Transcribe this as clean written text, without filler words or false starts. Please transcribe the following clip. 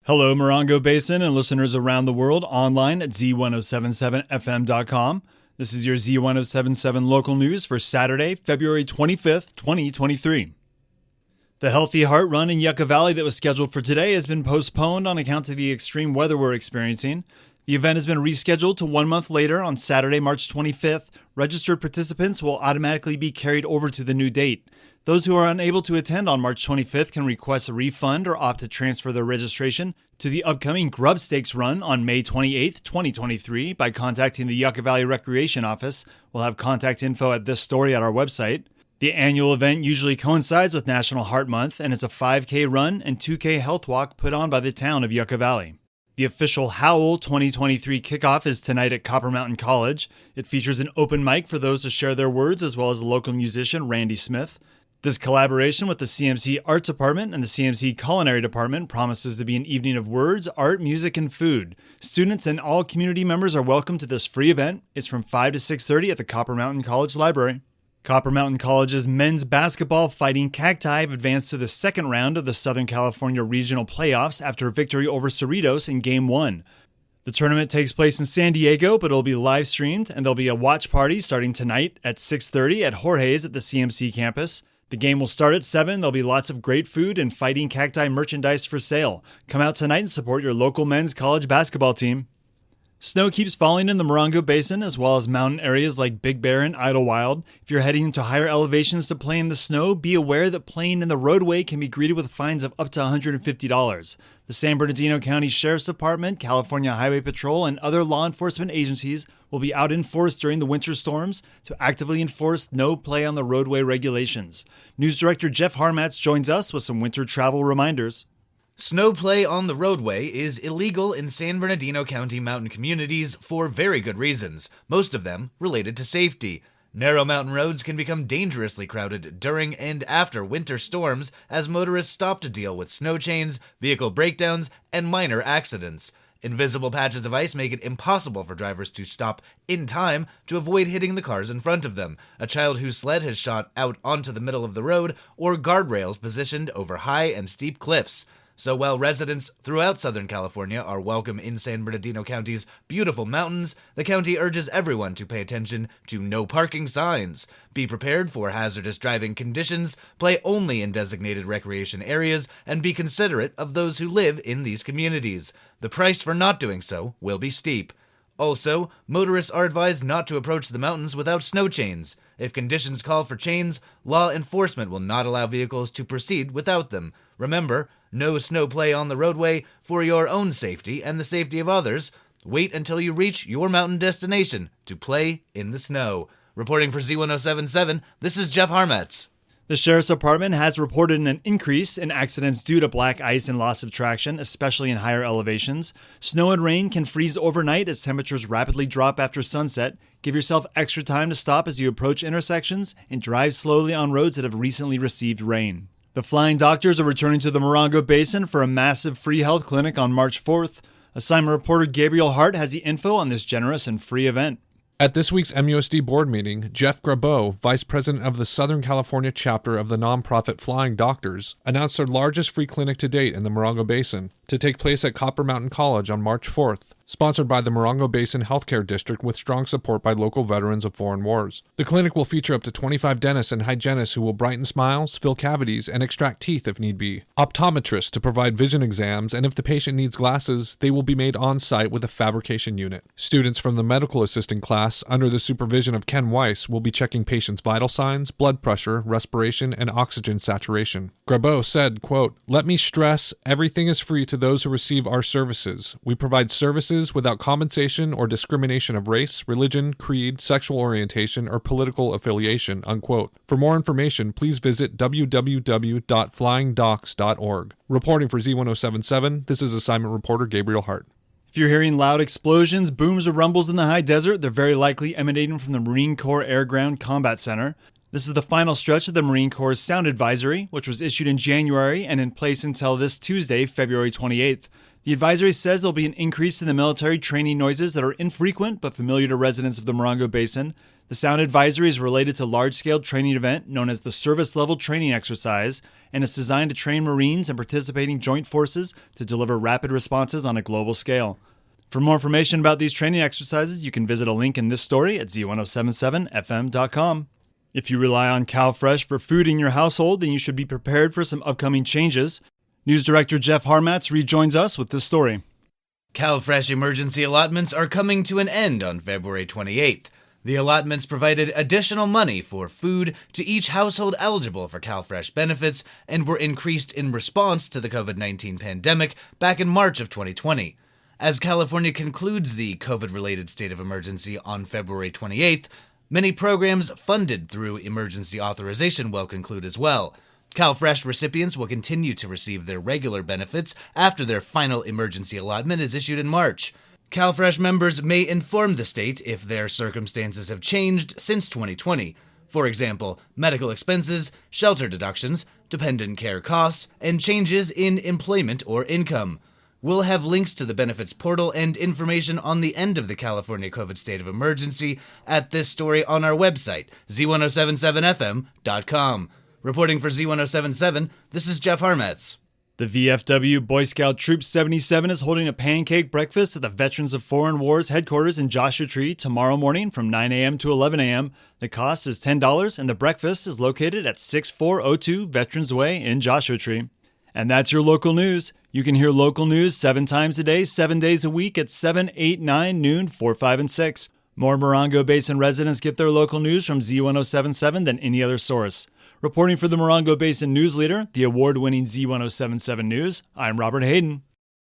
Hello, Morongo Basin and listeners around the world online at Z107.7fm.com. This is your Z107.7 local news for Saturday, February 25th, 2023. The Healthy Heart Run in Yucca Valley that was scheduled for today has been postponed on account of the extreme weather we're experiencing. The event has been rescheduled to 1 month later on Saturday, March 25th. Registered participants will automatically be carried over to the new date. Those who are unable to attend on March 25th can request a refund or opt to transfer their registration to the upcoming Grub Stakes Run on May 28th, 2023 by contacting the Yucca Valley Recreation Office. We'll have contact info at this story at our website. The annual event usually coincides with National Heart Month and is a 5K run and 2K health walk put on by the town of Yucca Valley. The official Howl 2023 kickoff is tonight at Copper Mountain College. It features an open mic for those to share their words as well as the local musician Randy Smith. This collaboration with the CMC Arts Department and the CMC Culinary Department promises to be an evening of words, art, music, and food. Students and all community members are welcome to this free event. It's from 5 to 6:30 at the Copper Mountain College Library. Copper Mountain College's men's basketball Fighting Cacti have advanced to the second round of the Southern California Regional Playoffs after a victory over Cerritos in Game 1. The tournament takes place in San Diego, but it'll be live streamed, and there'll be a watch party starting tonight at 6:30 at Jorge's at the CMC campus. The game will start at 7. There'll be lots of great food and Fighting Cacti merchandise for sale. Come out tonight and support your local men's college basketball team. Snow keeps falling in the Morongo Basin as well as mountain areas like Big Bear and Idlewild. If you're heading to higher elevations to play in the snow, be aware that playing in the roadway can be greeted with fines of up to $150. The San Bernardino County Sheriff's Department, California Highway Patrol, and other law enforcement agencies will be out in force during the winter storms to actively enforce no play on the roadway regulations. News Director Jeff Harmatz joins us with some winter travel reminders. Snow play on the roadway is illegal in San Bernardino County mountain communities for very good reasons, most of them related to safety. Narrow mountain roads can become dangerously crowded during and after winter storms as motorists stop to deal with snow chains, vehicle breakdowns, and minor accidents. Invisible patches of ice make it impossible for drivers to stop in time to avoid hitting the cars in front of them, a child whose sled has shot out onto the middle of the road, or guardrails positioned over high and steep cliffs. So while residents throughout Southern California are welcome in San Bernardino County's beautiful mountains, the county urges everyone to pay attention to no parking signs, be prepared for hazardous driving conditions, play only in designated recreation areas, and be considerate of those who live in these communities. The price for not doing so will be steep. Also, motorists are advised not to approach the mountains without snow chains. If conditions call for chains, law enforcement will not allow vehicles to proceed without them. Remember, no snow play on the roadway for your own safety and the safety of others. Wait until you reach your mountain destination to play in the snow. Reporting for Z107.7, this is Jeff Harmatz. The Sheriff's Department has reported an increase in accidents due to black ice and loss of traction, especially in higher elevations. Snow and rain can freeze overnight as temperatures rapidly drop after sunset. Give yourself extra time to stop as you approach intersections and drive slowly on roads that have recently received rain. The Flying Doctors are returning to the Morongo Basin for a massive free health clinic on March 4th. Assignment reporter Gabriel Hart has the info on this generous and free event. At this week's MUSD board meeting, Jeff Grabeau, vice president of the Southern California chapter of the nonprofit Flying Doctors, announced their largest free clinic to date in the Morongo Basin to take place at Copper Mountain College on March 4th, sponsored by the Morongo Basin Healthcare District with strong support by local veterans of foreign wars. The clinic will feature up to 25 dentists and hygienists who will brighten smiles, fill cavities, and extract teeth if need be, optometrists to provide vision exams, and if the patient needs glasses, they will be made on-site with a fabrication unit. Students from the medical assistant class, under the supervision of Ken Weiss, will be checking patients' vital signs, blood pressure, respiration, and oxygen saturation. Grabeau said, quote, "Let me stress, everything is free to those who receive our services. We provide services without compensation or discrimination of race, religion, creed, sexual orientation, or political affiliation," unquote. For more information, please visit www.flyingdocs.org. Reporting for Z107.7, this is assignment reporter Gabriel Hart. If you're hearing loud explosions, booms, or rumbles in the high desert, they're very likely emanating from the Marine Corps Air Ground Combat Center. This is the final stretch of the Marine Corps' Sound Advisory, which was issued in January and in place until this Tuesday, February 28th. The advisory says there'll be an increase in the military training noises that are infrequent but familiar to residents of the Morongo Basin. The sound advisory is related to a large-scale training event known as the Service Level Training Exercise, and is designed to train Marines and participating joint forces to deliver rapid responses on a global scale. For more information about these training exercises, you can visit a link in this story at Z107.7fm.com. If you rely on CalFresh for food in your household, then you should be prepared for some upcoming changes. News Director Jeff Harmatz rejoins us with this story. CalFresh emergency allotments are coming to an end on February 28th. The allotments provided additional money for food to each household eligible for CalFresh benefits and were increased in response to the COVID-19 pandemic back in March of 2020. As California concludes the COVID-related state of emergency on February 28th, many programs funded through emergency authorization will conclude as well. CalFresh recipients will continue to receive their regular benefits after their final emergency allotment is issued in March. CalFresh members may inform the state if their circumstances have changed since 2020. For example, medical expenses, shelter deductions, dependent care costs, and changes in employment or income. We'll have links to the benefits portal and information on the end of the California COVID state of emergency at this story on our website, Z107.7fm.com. Reporting for Z107.7, this is Jeff Harmatz. The VFW Boy Scout Troop 77 is holding a pancake breakfast at the Veterans of Foreign Wars headquarters in Joshua Tree tomorrow morning from 9 a.m. to 11 a.m. The cost is $10, and the breakfast is located at 6402 Veterans Way in Joshua Tree. And that's your local news. You can hear local news 7 times a day, 7 days a week at 7, 8, 9, noon, 4, 5, and 6. More Morongo Basin residents get their local news from Z107.7 than any other source. Reporting for the Morongo Basin News Leader, the award-winning Z107.7 News, I'm Robert Hayden.